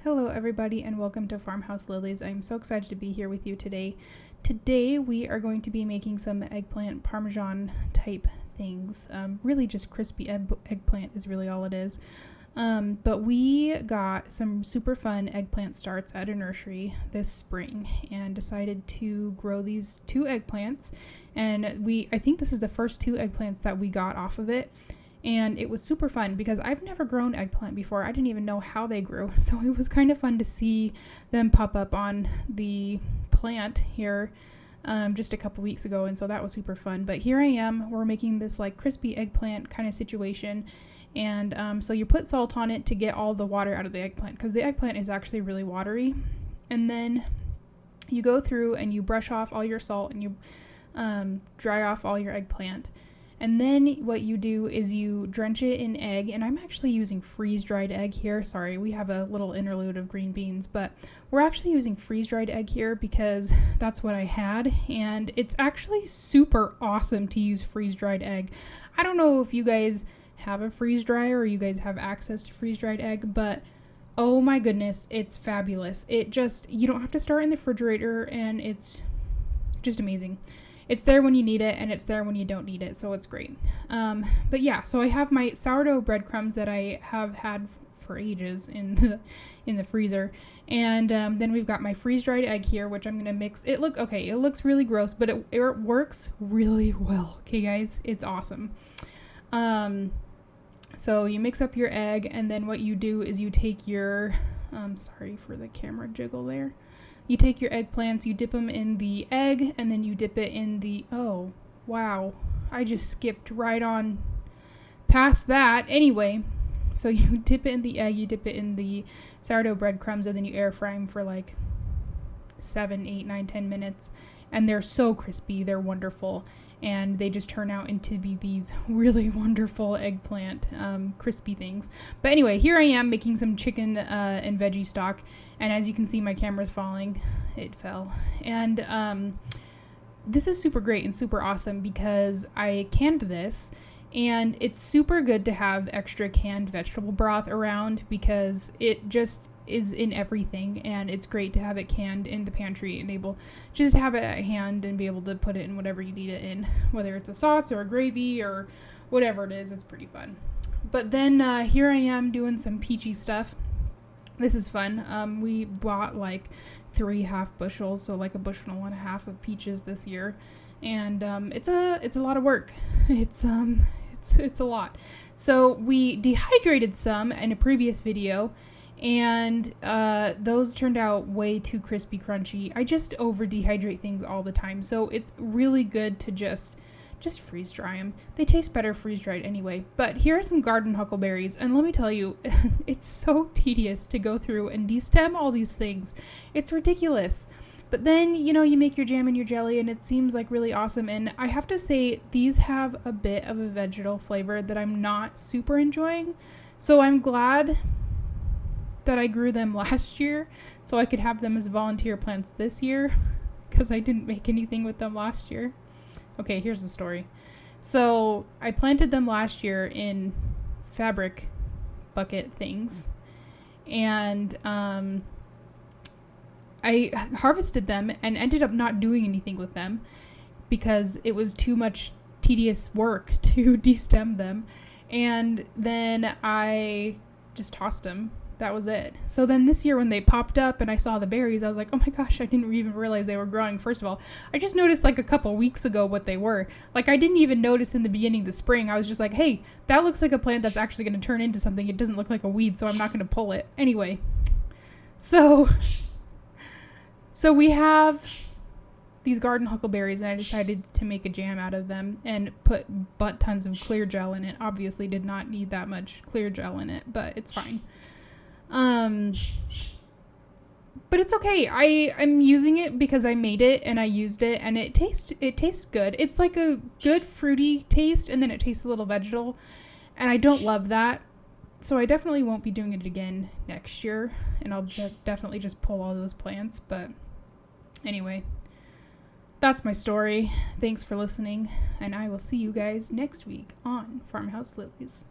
Hello everybody and welcome to Farmhouse Lilies. I'm so excited to be here with you today. Today we are going to be making some eggplant parmesan type things. Really just crispy eggplant is really all it is. But we got some super fun eggplant starts at a nursery this spring and decided to grow these two eggplants. And I think this is the first two eggplants that we got off of it. And it was super fun because I've never grown eggplant before. I didn't even know how they grew. So it was kind of fun to see them pop up on the plant here just a couple weeks ago. And so that was super fun. But here I am. We're making this like crispy eggplant kind of situation. And so you put salt on it to get all the water out of the eggplant because the eggplant is actually really watery. And then you go through and you brush off all your salt and you dry off all your eggplant. And then what you do is you drench it in egg, and I'm actually using freeze-dried egg here. Sorry, we have a little interlude of green beans, but we're actually using freeze-dried egg here because that's what I had, and it's actually super awesome to use freeze-dried egg. I don't know if you guys have a freeze dryer or you guys have access to freeze-dried egg, but oh my goodness, it's fabulous. You don't have to start in the refrigerator, and it's just amazing. It's there when you need it, and it's there when you don't need it, so it's great. But yeah, so I have my sourdough breadcrumbs that I have had for ages in the freezer, and then we've got my freeze-dried egg here, which I'm gonna mix. It looks really gross, but it works really well. Okay, guys, it's awesome. So you mix up your egg, and then what you do is you take your sorry for the camera jiggle there. You take your eggplants, you dip them in the egg, and then you dip it in the, oh, wow, I just skipped right on past that. Anyway, so you dip it in the egg, you dip it in the sourdough breadcrumbs, and then you air fry them for like 7, 8, 9, 10 minutes. And they're so crispy, they're wonderful. And they just turn out into be these really wonderful eggplant crispy things. But anyway, here I am making some chicken and veggie stock. And as you can see, my camera's falling. It fell. And this is super great and super awesome because I canned this. And it's super good to have extra canned vegetable broth around because it just is in everything, and it's great to have it canned in the pantry and able just to have it at hand and be able to put it in whatever you need it in, whether it's a sauce or a gravy or whatever it is. It's pretty fun. But then here I am doing some peachy stuff. This is fun. We bought like 3 half bushels, so like a bushel and a half of peaches this year, and it's a lot of work. It's a lot. So we dehydrated some in a previous video, and those turned out way too crispy crunchy. I just over dehydrate things all the time, so it's really good to just freeze dry them. They taste better freeze dried anyway. But here are some garden huckleberries, and let me tell you, it's so tedious to go through and destem all these things. It's ridiculous. But then, you make your jam and your jelly, and it seems like really awesome. And I have to say, these have a bit of a vegetal flavor that I'm not super enjoying. So I'm glad that I grew them last year so I could have them as volunteer plants this year because I didn't make anything with them last year. Okay, here's the story. So I planted them last year in fabric bucket things, and I harvested them and ended up not doing anything with them because it was too much tedious work to destem them, and then I just tossed them. That was it. So then this year when they popped up and I saw the berries, I was like, oh my gosh, I didn't even realize they were growing. First of all, I just noticed like a couple weeks ago what they were. Like I didn't even notice in the beginning of the spring. I was just like, hey, that looks like a plant that's actually going to turn into something. It doesn't look like a weed, so I'm not going to pull it. Anyway, so we have these garden huckleberries, and I decided to make a jam out of them and put butt tons of clear gel in it. Obviously did not need that much clear gel in it, but it's fine. But it's okay. I'm using it because I made it and I used it, and it tastes good. It's like a good fruity taste, and then it tastes a little vegetal, and I don't love that. So I definitely won't be doing it again next year, and I'll definitely just pull all those plants. But anyway, that's my story. Thanks for listening, and I will see you guys next week on Farmhouse Lilies.